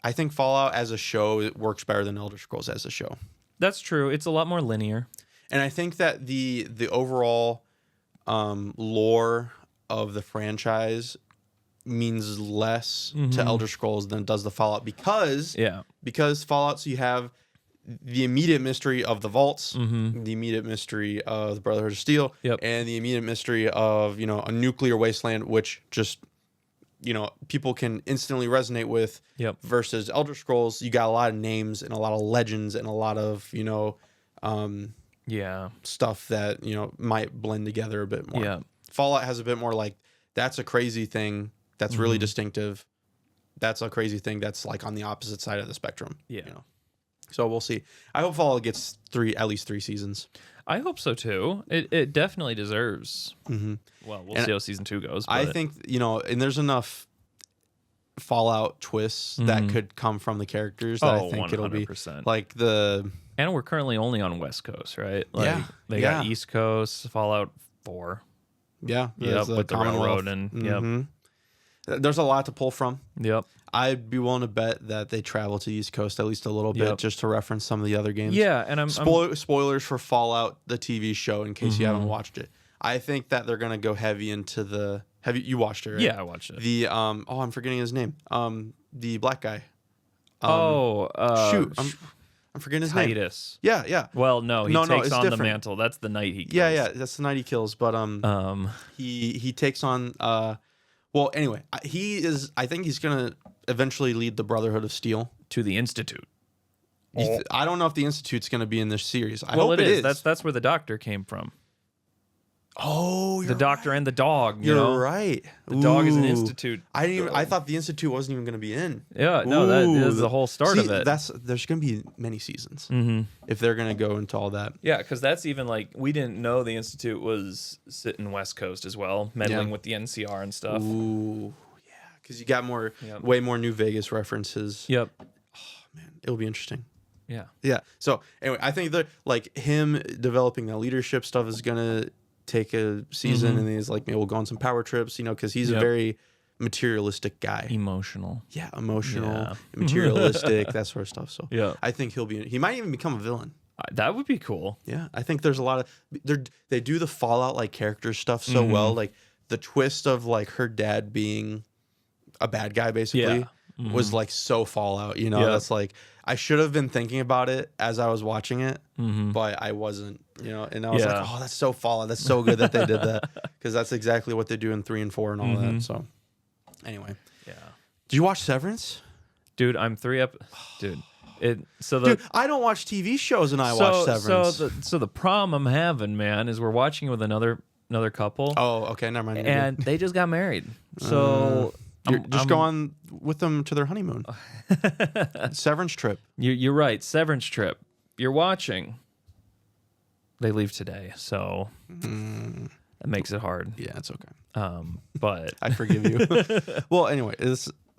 a show, it works better than Elder Scrolls as a show. That's true. It's a lot more linear. And I think that the overall lore of the franchise means less to Elder Scrolls than it does the Fallout, because Fallout, so you have the immediate mystery of the vaults, the immediate mystery of the Brotherhood of Steel, and the immediate mystery of a nuclear wasteland, which just people can instantly resonate with. Versus Elder Scrolls, you got a lot of names and a lot of legends and a lot of stuff that might blend together a bit more. Fallout has a bit more like, that's a crazy thing that's really distinctive. that's a crazy thing. That's like on the opposite side of the spectrum. Yeah. You know? So we'll see. I hope Fallout gets at least 3 seasons. I hope so too. It definitely deserves. Mm-hmm. Well, we'll see how season 2 goes. But I think, you know, and there's enough Fallout twists that could come from the characters that I think 100%. It'll be like the. And we're currently only on West Coast, right? Like, they got East Coast, Fallout 4. Yeah. Yep, with the railroad and There's a lot to pull from. Yep. I'd be willing to bet that they travel to the East Coast at least a little bit just to reference some of the other games. Yeah, and I'm spoilers for Fallout, the TV show, in case you haven't watched it. I think that they're gonna go heavy into the. Have you watched it? Right? Yeah, I watched it. The I'm forgetting his name. The black guy. Shoot, I'm forgetting his name. Titus. Yeah. Well, no, he takes on different. the mantle. That's the night he kills. Yeah, that's the night he kills. But he takes on. Well, anyway, I think he's gonna eventually lead the Brotherhood of Steel to the Institute. I don't know if the Institute's gonna be in this series. I hope it is. That's where the Doctor came from. Oh, the Doctor and the dog. You're right. The dog is an Institute. I thought the Institute wasn't even going to be in. Yeah, no, that is the whole start of it. There's going to be many seasons if they're going to go into all that. Yeah, because that's even like we didn't know the Institute was sitting West Coast as well, meddling with the NCR and stuff. Ooh, yeah, because you got way more New Vegas references. Yep. Oh man, it'll be interesting. Yeah. So anyway, I think that like him developing that leadership stuff is going to take a season, and he's like, maybe we'll go on some power trips, you know, because he's a very materialistic guy. Emotional, materialistic, that sort of stuff. So I think he might even become a villain. That would be cool. Yeah, I think there's a lot of they do the Fallout like character stuff so well, like the twist of like her dad being a bad guy basically was like so Fallout, you know. That's like I should have been thinking about it as I was watching it, but I wasn't, you know. And I was like, oh, that's so Fallout. That's so good that they did that, because that's exactly what they do in 3 and 4 and all that. So anyway, did you watch Severance? Dude, I'm 3 up. Dude, I don't watch TV shows and I watch Severance. So the problem I'm having, man, is we're watching it with another couple. Oh, okay, never mind. And they just got married. So just go on with them to their honeymoon. Severance trip. You're right. Severance trip. You're watching. They leave today, so that makes it hard. Yeah, it's okay. But I forgive you. Well, anyway,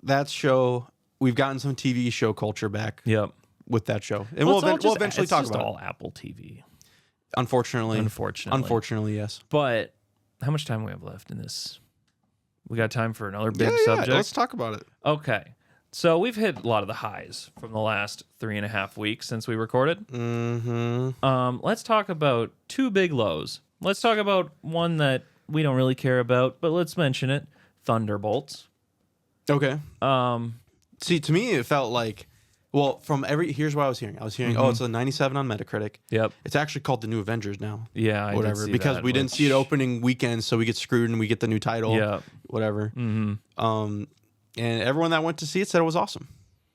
that show. We've gotten some TV show culture back. Yep. With that show, and we'll eventually talk about all Apple TV. Unfortunately, yes. But how much time we have left in this? We got time for another big subject? Let's talk about it. Okay. So we've hit a lot of the highs from the last 3.5 weeks since we recorded. Let's talk about 2 big lows. Let's talk about one that we don't really care about, but let's mention it. Thunderbolts. Okay. See, to me, it felt like, well, here's what I was hearing. I was hearing, it's a 97 on Metacritic. Yep. It's actually called The New Avengers now. Yeah, whatever. I did see because that, we didn't see it opening weekend, so we get screwed and we get the new title. Yeah. Whatever. And everyone that went to see it said it was awesome.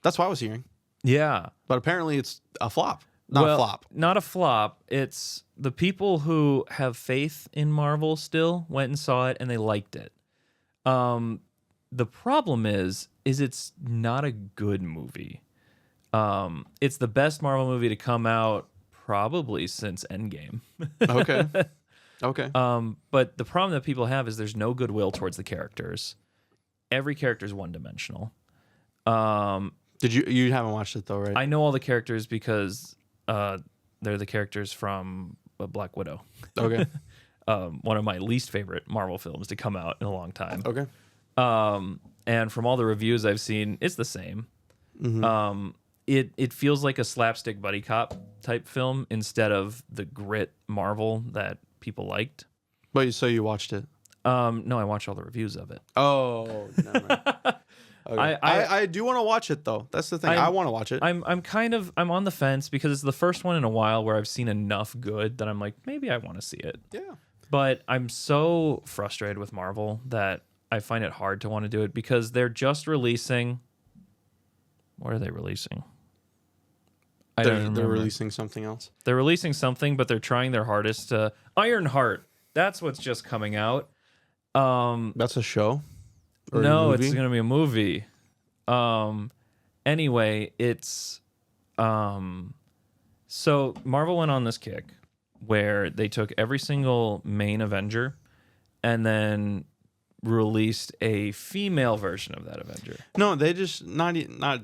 That's what I was hearing. Yeah. But apparently it's a flop. Not a flop. Not a flop. It's the people who have faith in Marvel still went and saw it and they liked it. The problem is it's not a good movie. It's the best Marvel movie to come out probably since Endgame. Okay. But the problem that people have is there's no goodwill towards the characters. Every character is one-dimensional. You haven't watched it though, right? I know all the characters because they're the characters from Black Widow. Okay. One of my least favorite Marvel films to come out in a long time. Okay. And from all the reviews I've seen, it's the same. It feels like a slapstick buddy cop type film instead of the grit Marvel that people liked. But so you watched it? No, I watched all the reviews of it. Oh, never mind. Okay. I do want to watch it though. That's the thing. I want to watch it. I'm on the fence because it's the first one in a while where I've seen enough good that I'm like, maybe I want to see it. Yeah. But I'm so frustrated with Marvel that I find it hard to want to do it because they're just releasing. What are they releasing? They're releasing something else. They're releasing something, but they're trying their hardest to. Ironheart. That's what's just coming out. That's a show? No, it's going to be a movie. Anyway, it's so Marvel went on this kick where they took every single main Avenger and then released a female version of that Avenger. No, they just not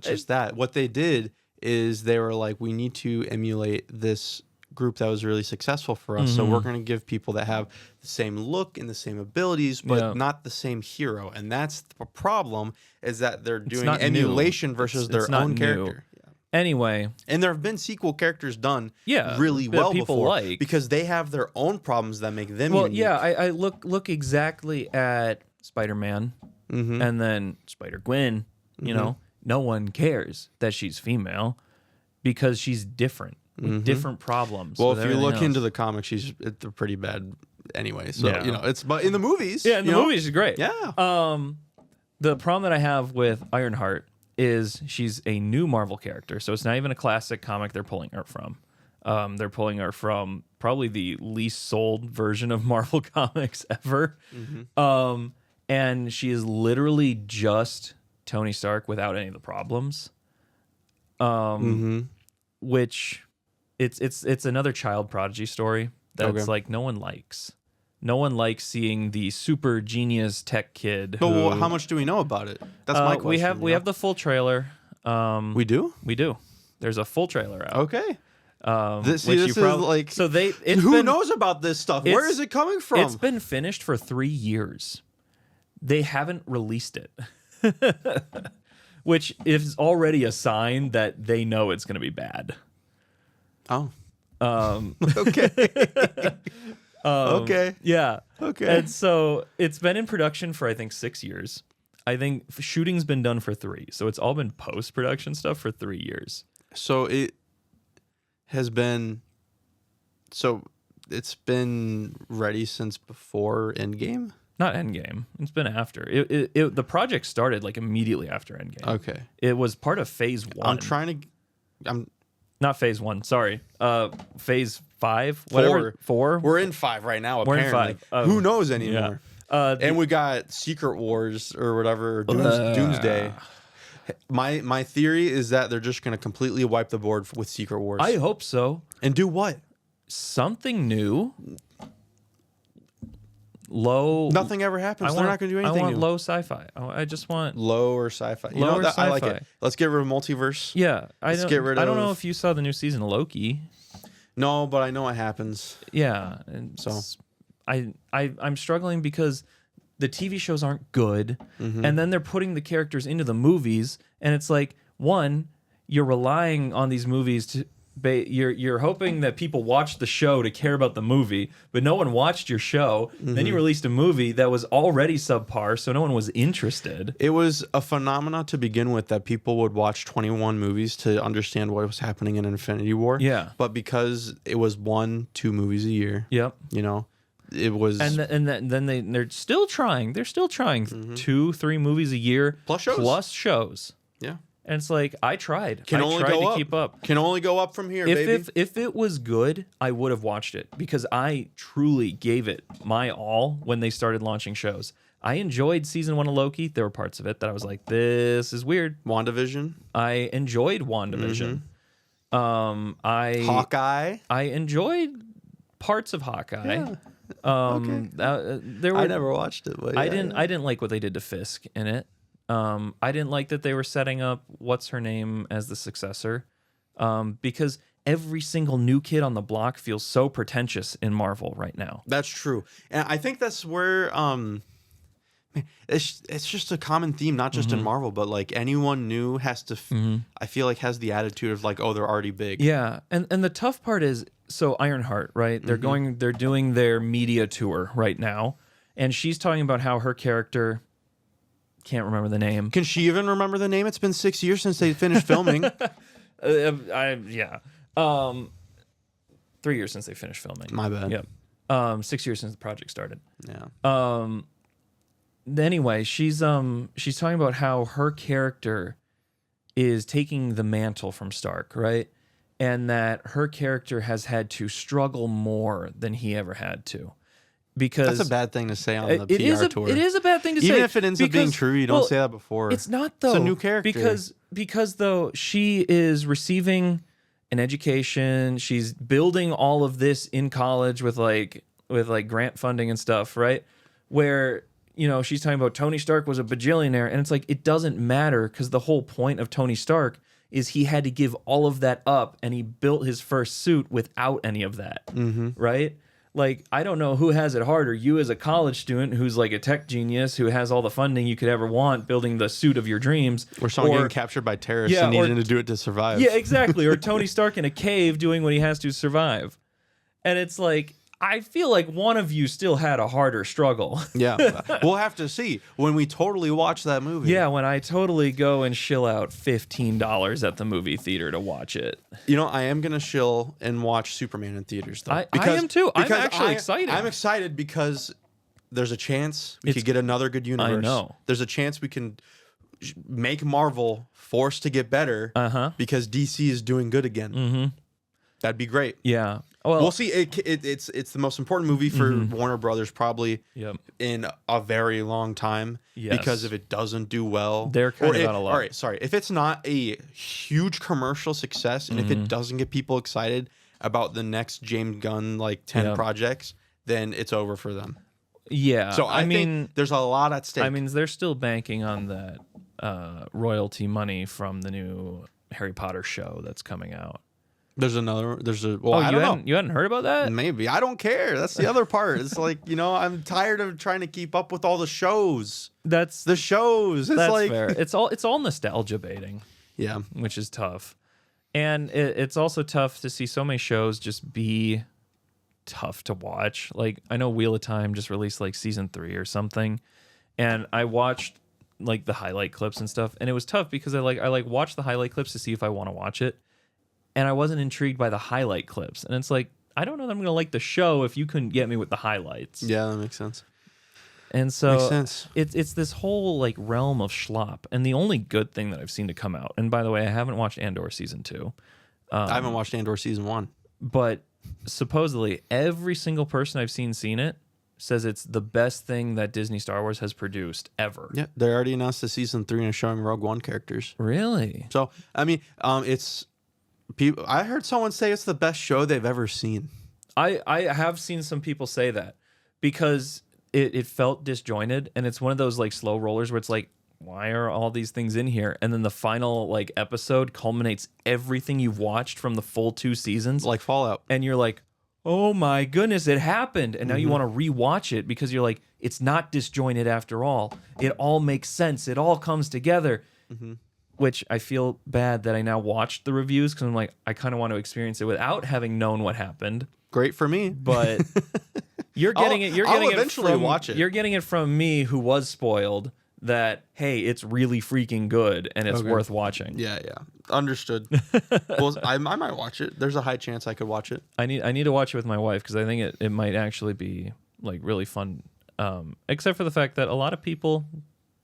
just that. What they did is they were like, we need to emulate this group that was really successful for us. So we're going to give people that have the same look and the same abilities, but not the same hero. And that's the problem, is that they're doing emulation versus their own character. Anyway, and there have been sequel characters done really that well people before like. Because they have their own problems that make them unique. I look exactly at Spider-Man and then Spider-Gwen. You know, no one cares that she's female because she's different with different problems. Well, if you look into the comics, they're pretty bad anyway. So you know, but in the movies, in the movies, she's great. Yeah. The problem that I have with Ironheart is she's a new Marvel character, so it's not even a classic comic they're pulling her from. They're pulling her from probably the least sold version of Marvel comics ever. And she is literally just Tony Stark without any of the problems. Which it's another child prodigy story that's like no one likes. No one likes seeing the super genius tech kid. But how much do we know about it? That's my question. We have the full trailer. We do? We do. There's a full trailer out. Okay. This is like, so who knows about this stuff? Where is it coming from? It's been finished for 3 years. They haven't released it, which is already a sign that they know it's going to be bad. Oh. Okay. Okay. Yeah. Okay. And so it's been in production for, I think, 6 years. I think shooting's been done for 3. So it's all been post-production stuff for 3 years. So it has been... So it's been ready since before Endgame? Not Endgame. It's been after. The project started like immediately after Endgame. Okay. It was part of Phase 1. Not Phase 1, sorry. Phase 5, whatever. 4. We're in 5 right now, apparently. We're in 5. Who knows anymore? Yeah. And we got Secret Wars or whatever, Doomsday. My theory is that they're just going to completely wipe the board with Secret Wars. I hope so. And do what? Something new. Low. Nothing ever happens. They're not going to do anything I want new. low sci-fi. I just want low or sci-fi. You lower know, sci-fi. I like it. Let's get rid of multiverse. Yeah, I don't know of... if you saw the new season of Loki. No, but I know it happens. Yeah, and so I'm struggling because the TV shows aren't good, and then they're putting the characters into the movies, and it's like, one, you're relying on these movies to. You're hoping that people watch the show to care about the movie, but no one watched your show. Then you released a movie that was already subpar, so no one was interested. It was a phenomena to begin with that people would watch 21 movies to understand what was happening in Infinity War. Yeah. But because it was 1-2 movies a year. Yep. You know, it was... And then they're still trying. They're still trying 2-3 movies a year. Plus shows. Yeah. And it's like, I tried. Can only go up. Keep up. Can only go up from here, baby. If it was good, I would have watched it because I truly gave it my all when they started launching shows. I enjoyed season 1 of Loki. There were parts of it that I was like, this is weird. WandaVision. I enjoyed WandaVision. Hawkeye. I enjoyed parts of Hawkeye. Yeah. I never watched it, but I didn't like what they did to Fisk in it. I didn't like that they were setting up what's her name as the successor, because every single new kid on the block feels so pretentious in Marvel right now. That's true, and I think that's where it's just a common theme, not just in Marvel, but like anyone new has to. I feel like has the attitude of like, oh, they're already big. Yeah, and the tough part is so Ironheart, right? They're doing their media tour right now, and she's talking about how her character. Can't remember the name. Can she even remember the name? It's been 6 years since they finished filming. 3 years since they finished filming. My bad. Yep. 6 years since the project started. Yeah. Anyway, she's talking about how her character is taking the mantle from Stark, right? And that her character has had to struggle more than he ever had to. because that's a bad thing to say on the it is PR tour. It is a bad thing to say. Even if it ends up being true, you don't say that before. It's not though. It's a new character. Because though she is receiving an education, she's building all of this in college with like grant funding and stuff, right? Where she's talking about Tony Stark was a bajillionaire, and it's like it doesn't matter because the whole point of Tony Stark is he had to give all of that up, and he built his first suit without any of that, right? Like, I don't know who has it harder, you as a college student who's like a tech genius who has all the funding you could ever want building the suit of your dreams. Or someone getting captured by terrorists and needing to do it to survive. Yeah, exactly. Or Tony Stark in a cave doing what he has to survive. And it's like, I feel like one of you still had a harder struggle. Yeah. We'll have to see when we totally watch that movie. Yeah, when I totally go and shill out $15 at the movie theater to watch it. I am going to shill and watch Superman in theaters, though. I am too. I'm actually excited. I'm excited because there's a chance we could get another good universe. I know. There's a chance we can make Marvel forced to get better because DC is doing good again. That'd be great. Yeah. Well, we'll see. It's the most important movie for Warner Brothers probably in a very long time. Yes. Because if it doesn't do well, they're kind of out of luck. All right, sorry. If it's not a huge commercial success, and if it doesn't get people excited about the next James Gunn 10 projects, then it's over for them. Yeah. So I mean, think there's a lot at stake. I mean, they're still banking on that royalty money from the new Harry Potter show that's coming out. Well, I don't know. You hadn't heard about that? Maybe. I don't care. That's the other part. It's like, I'm tired of trying to keep up with all the shows. That's the shows. It's that's like fair. It's all nostalgia baiting. Yeah. Which is tough. And it's also tough to see so many shows just be tough to watch. Like, I know Wheel of Time just released season 3 or something. And I watched the highlight clips and stuff. And it was tough because I watched the highlight clips to see if I want to watch it. And I wasn't intrigued by the highlight clips. And it's like, I don't know that I'm going to like the show if you couldn't get me with the highlights. Yeah, that makes sense. And so makes sense. It's this whole realm of schlop. And the only good thing that I've seen to come out, and by the way, I haven't watched Andor season 2. I haven't watched Andor season 1. But supposedly every single person I've seen it says it's the best thing that Disney Star Wars has produced ever. Yeah, they already announced the season 3 and showing Rogue One characters. Really? So, I mean, it's... I heard someone say it's the best show they've ever seen. I have seen some people say that because it felt disjointed, and it's one of those slow rollers where it's like, why are all these things in here? And then the final episode culminates everything you've watched from the full 2 seasons, like Fallout, and you're like, oh my goodness, it happened. And now you want to rewatch it because you're like, it's not disjointed after all. It all makes sense. It all comes together. Which I feel bad that I now watched the reviews because I'm like, I kind of want to experience it without having known what happened. Great for me, but you're getting it. I'll eventually watch it. You're getting it from me, who was spoiled. That hey, it's really freaking good and it's worth watching. Yeah, understood. Well, I might watch it. There's a high chance I could watch it. I need to watch it with my wife because I think it might actually be really fun. Except for the fact that a lot of people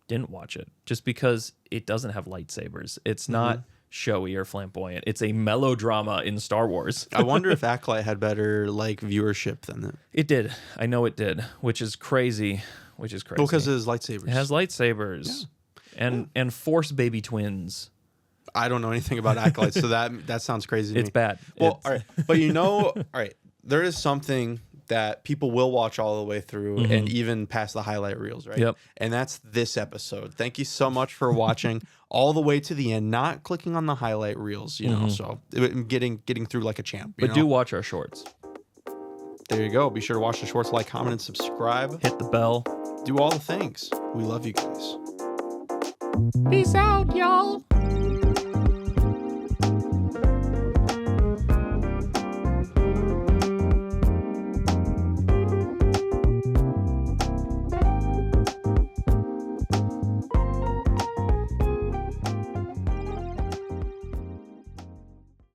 didn't watch it just because it doesn't have lightsabers. It's not showy or flamboyant. It's a melodrama in Star Wars. I wonder if Acolyte had better viewership than that. It did. I know it did, which is crazy. Well, because it has lightsabers. It has lightsabers and Force baby twins. I don't know anything about Acolyte, so that sounds crazy to me. It's bad. Well, all right. But all right, there is something that people will watch all the way through and even past the highlight reels, right? Yep. And that's this episode. Thank you so much for watching all the way to the end, not clicking on the highlight reels, so getting through like a champ. But do watch our shorts. There you go. Be sure to watch the shorts, like, comment, and subscribe. Hit the bell. Do all the things. We love you guys. Peace out, y'all.